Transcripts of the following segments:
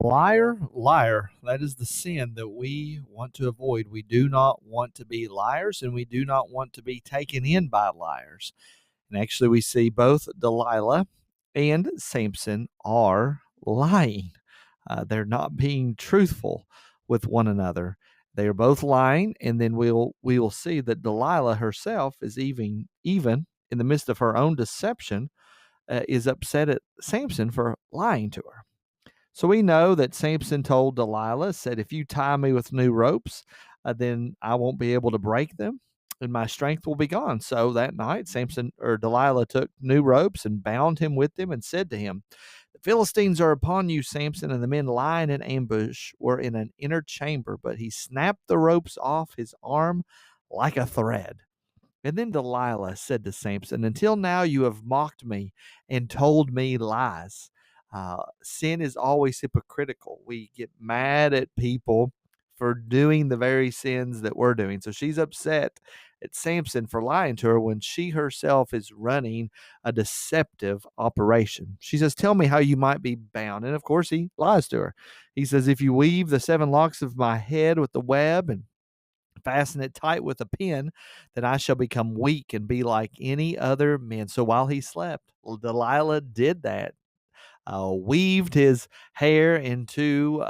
Liar, liar. That is the sin that we want to avoid. We do not want to be liars, and we do not want to be taken in by liars. And actually, we see both Delilah and Samson are lying. They're not being truthful with one another. They are both lying, and then we will see that Delilah herself is even in the midst of her own deception, is upset at Samson for lying to her. So we know that Samson told Delilah, said, if you tie me with new ropes, then I won't be able to break them and my strength will be gone. So that night, Samson or Delilah took new ropes and bound him with them and said to him, the Philistines are upon you, Samson, and the men lying in ambush were in an inner chamber, but he snapped the ropes off his arm like a thread. And then Delilah said to Samson, until now you have mocked me and told me lies. Sin is always hypocritical. We get mad at people for doing the very sins that we're doing. So she's upset at Samson for lying to her when she herself is running a deceptive operation. She says, tell me how you might be bound. And of course, he lies to her. He says, if you weave the 7 locks of my head with the web and fasten it tight with a pin, then I shall become weak and be like any other man. So while he slept, Delilah did that, weaved his hair into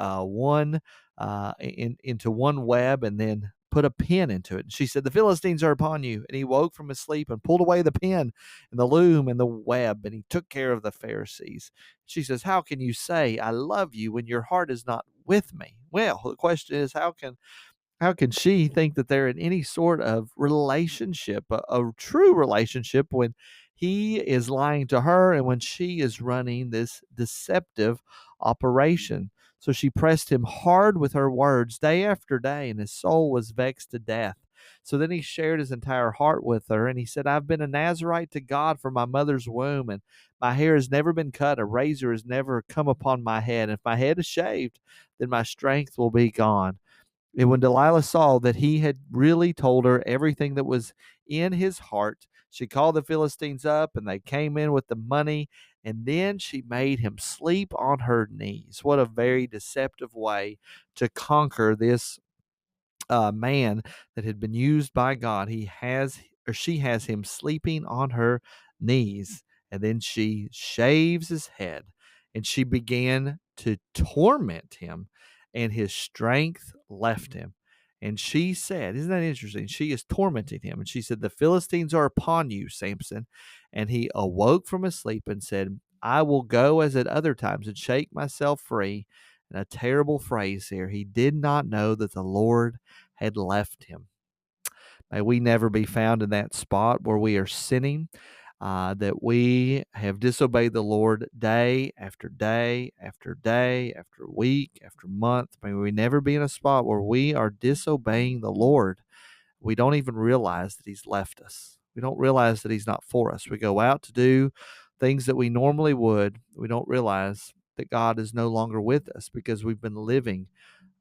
into one web, and then put a pin into it. And she said, the Philistines are upon you. And he woke from his sleep and pulled away the pin and the loom and the web, and he took care of the Pharisees. She says, how can you say I love you when your heart is not with me? Well, the question is, how can she think that they're in any sort of relationship, a true relationship, when he is lying to her and when she is running this deceptive operation? So she pressed him hard with her words day after day, and his soul was vexed to death. So then he shared his entire heart with her, and he said, I've been a Nazarite to God from my mother's womb, and my hair has never been cut, a razor has never come upon my head. If my head is shaved, then my strength will be gone. And when Delilah saw that he had really told her everything that was in his heart, she called the Philistines up and they came in with the money. And then she made him sleep on her knees. What a very deceptive way to conquer this man that had been used by God. She has him sleeping on her knees. And then she shaves his head and she began to torment him, and his strength left him. And she said, isn't that interesting? She is tormenting him. And she said, the Philistines are upon you, Samson. And he awoke from his sleep and said, I will go as at other times and shake myself free. And a terrible phrase here. He did not know that the Lord had left him. May we never be found in that spot where we are sinning, that we have disobeyed the Lord day after day after day after week after month. May we never be in a spot where we are disobeying the Lord. We don't even realize that he's left us. We don't realize that he's not for us. We go out to do things that we normally would. We don't realize that God is no longer with us because we've been living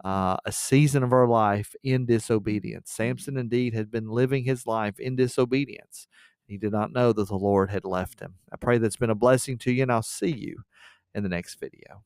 a season of our life in disobedience. Samson indeed had been living his life in disobedience. He did not know that the Lord had left him. I pray that's been a blessing to you, and I'll see you in the next video.